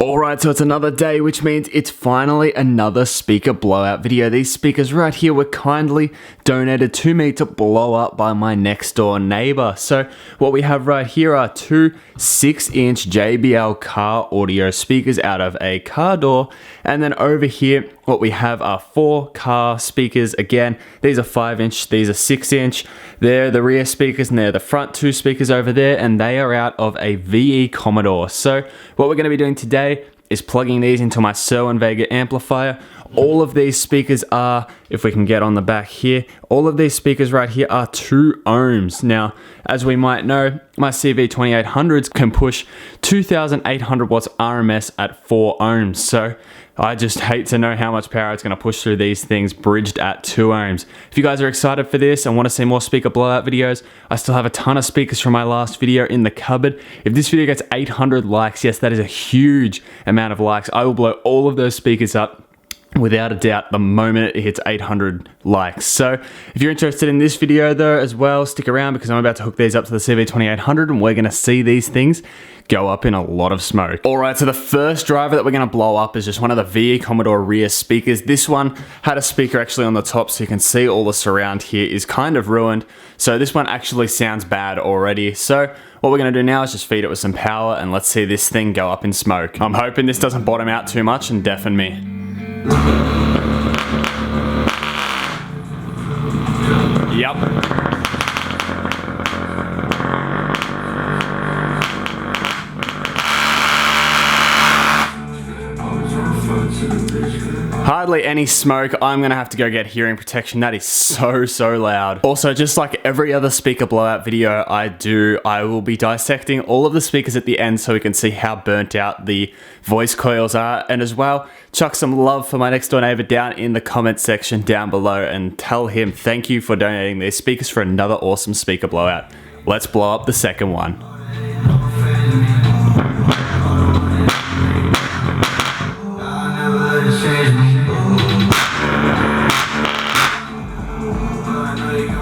Alright, so it's another day, which means it's finally another speaker blowout video. These speakers right here were kindly donated to me to blow up by my next door neighbor. So what we have right here are two 6-inch JBL car audio speakers out of a car door. And then over here, what we have are 4 car speakers. Again, these are 5-inch, these are 6-inch. They're the rear speakers and they're the front 2 speakers over there, and they are out of a VE Commodore. So what we're going to be doing today is plugging these into my Serwin Vega amplifier. All of these speakers are, if we can get on the back here, all of these speakers right here are 2 ohms. Now, as we might know, my CV2800s can push 2,800 watts RMS at 4 ohms. So I just hate to know how much power it's going to push through these things bridged at 2 ohms. If you guys are excited for this and want to see more speaker blowout videos, I still have a ton of speakers from my last video in the cupboard. If this video gets 800 likes, yes, that is a huge amount of likes, I will blow all of those speakers up without a doubt the moment it hits 800 likes. So if you're interested in this video though as well, stick around because I'm about to hook these up to the CV2800 and we're going to see these things go up in a lot of smoke. Alright, so the first driver that we're going to blow up is just one of the VE Commodore rear speakers. This one had a speaker actually on the top, so you can see all the surround here is kind of ruined. So this one actually sounds bad already. So what we're going to do now is just feed it with some power and let's see this thing go up in smoke. I'm hoping this doesn't bottom out too much and deafen me. Yep. Hardly any smoke. I'm gonna have to go get hearing protection. That is so loud. Also, just like every other speaker blowout video I do, I will be dissecting all of the speakers at the end so we can see how burnt out the voice coils are, and as well chuck some love for my next door neighbor down in the comment section down below and tell him thank you for donating these speakers for another awesome speaker blowout. Let's blow up the second one.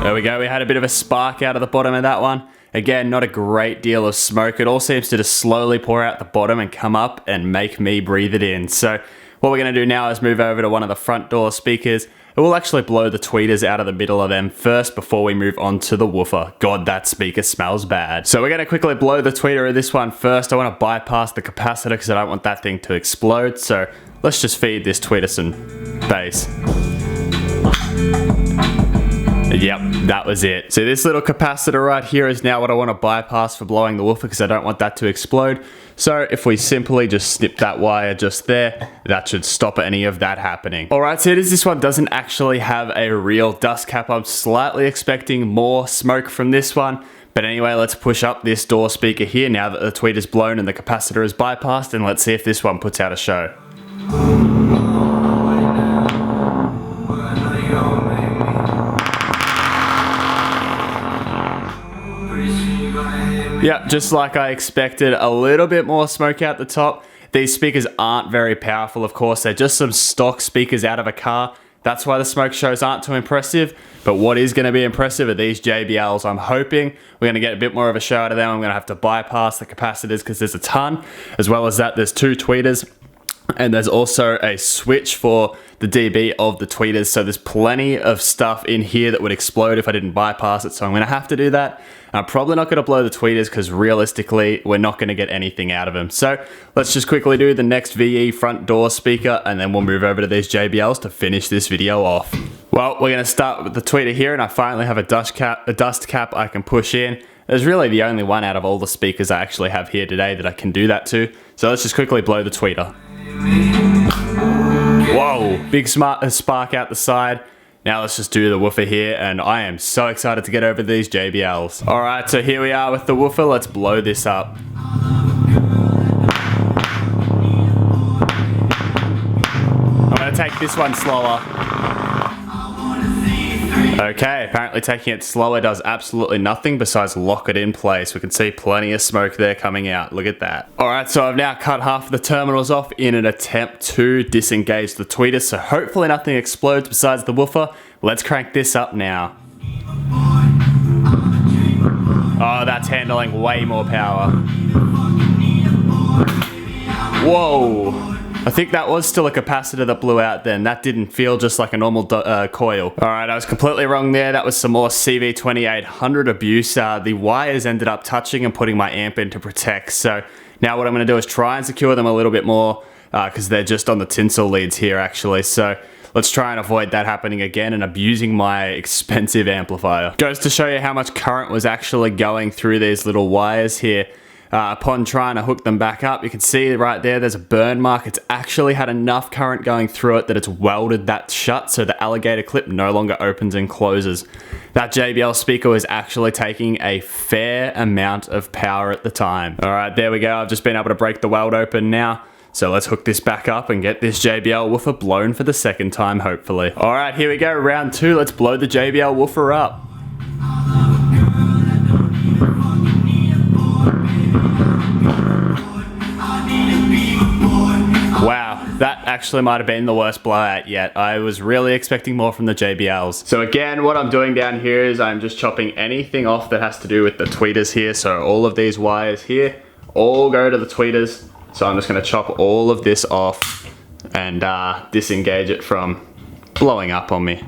There we go, we had a bit of a spark out of the bottom of that one. Again, not a great deal of smoke. It all seems to just slowly pour out the bottom and come up and make me breathe it in. So what we're going to do now is move over to one of the front door speakers. And we'll actually blow the tweeters out of the middle of them first before we move on to the woofer. God, that speaker smells bad. So we're going to quickly blow the tweeter of this one first. I want to bypass the capacitor because I don't want that thing to explode. So let's just feed this tweeter some bass. Yep, that was it. So this little capacitor right here is now what I want to bypass for blowing the woofer because I don't want that to explode. So if we simply just snip that wire just there, that should stop any of that happening. Alright, so this one doesn't actually have a real dust cap. I'm slightly expecting more smoke from this one. But anyway, let's push up this door speaker here now that the tweeter's blown and the capacitor is bypassed, and let's see if this one puts out a show. Yep, just like I expected, a little bit more smoke out the top. These speakers aren't very powerful, of course. They're just some stock speakers out of a car. That's why the smoke shows aren't too impressive. But what is going to be impressive are these JBLs. I'm hoping we're going to get a bit more of a show out of them. I'm going to have to bypass the capacitors because there's a ton. As well as that, there's 2 tweeters. And there's also a switch for the dB of the tweeters. So there's plenty of stuff in here that would explode if I didn't bypass it. So I'm going to have to do that. I'm probably not going to blow the tweeters because realistically, we're not going to get anything out of them. So let's just quickly do the next VE front door speaker and then we'll move over to these JBLs to finish this video off. Well, we're going to start with the tweeter here, and I finally have a dust cap I can push in. There's really the only one out of all the speakers I actually have here today that I can do that to. So let's just quickly blow the tweeter. Whoa, big spark out the side. Now let's just do the woofer here, and I am so excited to get over these JBLs. Alright, so here we are with the woofer. Let's blow this up. I'm going to take this one slower. Okay, apparently taking it slower does absolutely nothing besides lock it in place. We can see plenty of smoke there coming out. Look at that. Alright, so I've now cut half of the terminals off in an attempt to disengage the tweeter, so hopefully nothing explodes besides the woofer. Let's crank this up now. Oh, that's handling way more power. Whoa. I think that was still a capacitor that blew out then. That didn't feel just like a normal coil. Alright, I was completely wrong there. That was some more CV2800 abuse. The wires ended up touching and putting my amp in to protect. So now what I'm going to do is try and secure them a little bit more because they're just on the tinsel leads here actually. So let's try and avoid that happening again and abusing my expensive amplifier. Goes to show you how much current was actually going through these little wires here. Upon trying to hook them back up, you can see right there's a burn mark. It's actually had enough current going through it that it's welded that shut, so the alligator clip no longer opens and closes. That JBL speaker was actually taking a fair amount of power at the time. Alright, there we go. I've just been able to break the weld open now. So let's hook this back up and get this JBL woofer blown for the second time, hopefully. Alright, here we go, round 2. Let's blow the JBL woofer up. Wow, that actually might have been the worst blowout yet. I was really expecting more from the JBLs. So again, what I'm doing down here is I'm just chopping anything off that has to do with the tweeters here. So all of these wires here all go to the tweeters. So I'm just going to chop all of this off and disengage it from blowing up on me.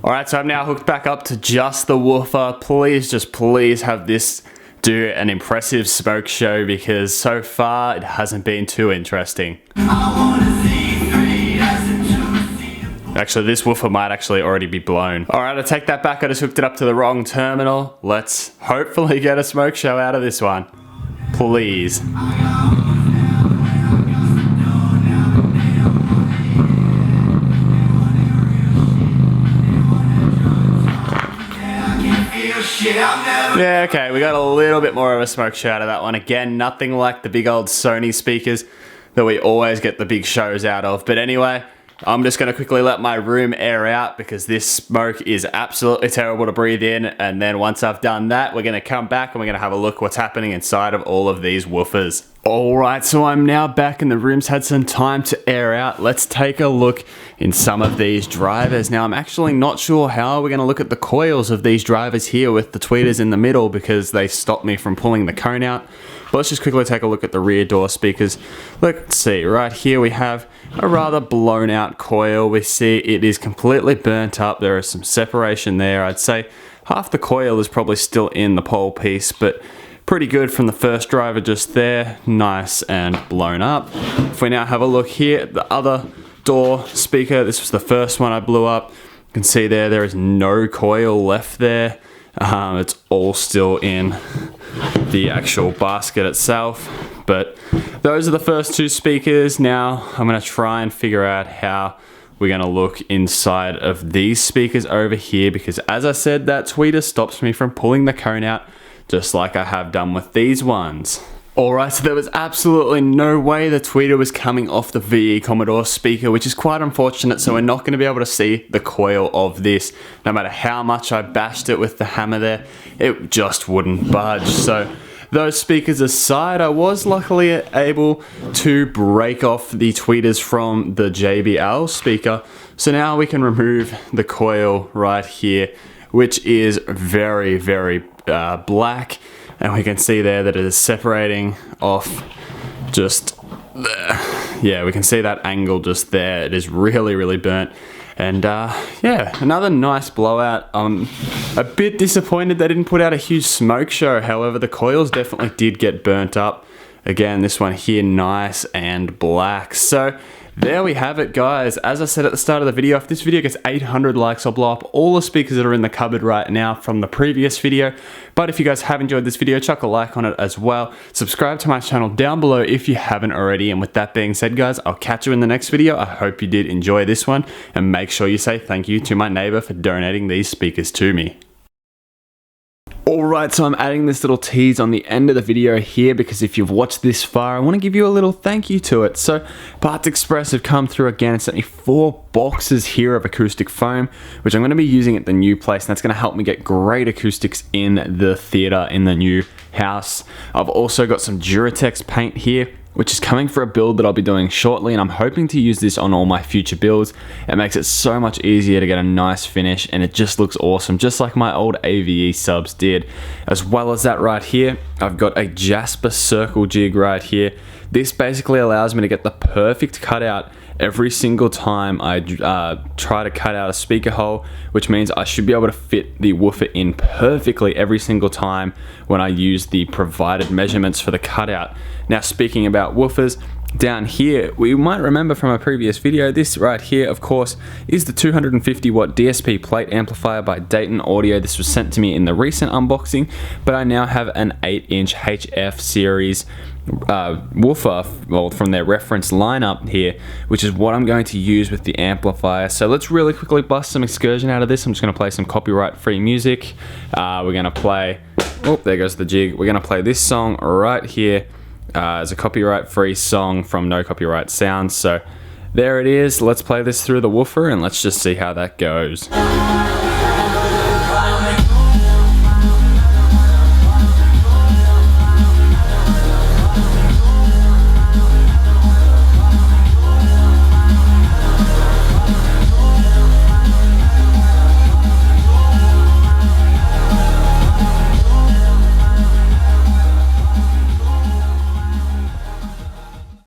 Alright, so I'm now hooked back up to just the woofer. Please, just please have this do an impressive smoke show because so far it hasn't been too interesting. Actually, this woofer might actually already be blown. Alright, I take that back. I just hooked it up to the wrong terminal. Let's hopefully get a smoke show out of this one. Please. Yeah, okay, we got a little bit more of a smoke show out of that one. Again, nothing like the big old Sony speakers that we always get the big shows out of. But anyway, I'm just going to quickly let my room air out because this smoke is absolutely terrible to breathe in. And then once I've done that, we're going to come back and we're going to have a look what's happening inside of all of these woofers. Alright, so I'm now back and the room's had some time to air out. Let's take a look in some of these drivers. Now, I'm actually not sure how we're going to look at the coils of these drivers here with the tweeters in the middle because they stopped me from pulling the cone out. But let's just quickly take a look at the rear door speakers. Let's see, right here we have a rather blown out coil. We see it is completely burnt up. There is some separation there. I'd say half the coil is probably still in the pole piece, but pretty good from the first driver just there. Nice and blown up. If we now have a look here at the other door speaker, this was the first one I blew up. You can see there is no coil left there. It's all still in the actual basket itself. But those are the first two speakers. Now I'm going to try and figure out how we're going to look inside of these speakers over here because as I said, that tweeter stops me from pulling the cone out just like I have done with these ones. Alright, so there was absolutely no way the tweeter was coming off the VE Commodore speaker, which is quite unfortunate, so we're not going to be able to see the coil of this. No matter how much I bashed it with the hammer there, it just wouldn't budge. So those speakers aside, I was luckily able to break off the tweeters from the JBL speaker. So now we can remove the coil right here, which is very, very black. And we can see there that it is separating off just there. Yeah, we can see that angle just there. It is really, really burnt. And yeah, another nice blowout. I'm a bit disappointed they didn't put out a huge smoke show. However, the coils definitely did get burnt up. Again, this one here, nice and black. So there we have it, guys. As I said at the start of the video, if this video gets 800 likes, I'll blow up all the speakers that are in the cupboard right now from the previous video. But if you guys have enjoyed this video, chuck a like on it as well. Subscribe to my channel down below if you haven't already. And with that being said, guys, I'll catch you in the next video. I hope you did enjoy this one. And make sure you say thank you to my neighbor for donating these speakers to me. Alright, so I'm adding this little tease on the end of the video here because if you've watched this far, I want to give you a little thank you to it. So, Parts Express have come through again and sent me 4 boxes here of acoustic foam, which I'm going to be using at the new place, and that's going to help me get great acoustics in the theater in the new house. I've also got some Duratex paint here, which is coming for a build that I'll be doing shortly, and I'm hoping to use this on all my future builds. It makes it so much easier to get a nice finish, and it just looks awesome, just like my old AVE subs did. As well as that right here, I've got a Jasper Circle Jig right here. This basically allows me to get the perfect cutout every single time I try to cut out a speaker hole, which means I should be able to fit the woofer in perfectly every single time when I use the provided measurements for the cutout. Now, speaking about woofers, down here, we might remember from a previous video, this right here, of course, is the 250 watt DSP plate amplifier by Dayton Audio. This was sent to me in the recent unboxing, but I now have an 8-inch HF series woofer, well, from their reference lineup here, which is what I'm going to use with the amplifier. So let's really quickly bust some excursion out of this. I'm just going to play some copyright-free music. We're going to play, oh, there goes the jig. We're going to play this song right here as a copyright-free song from No Copyright Sounds. So there it is. Let's play this through the woofer and let's just see how that goes.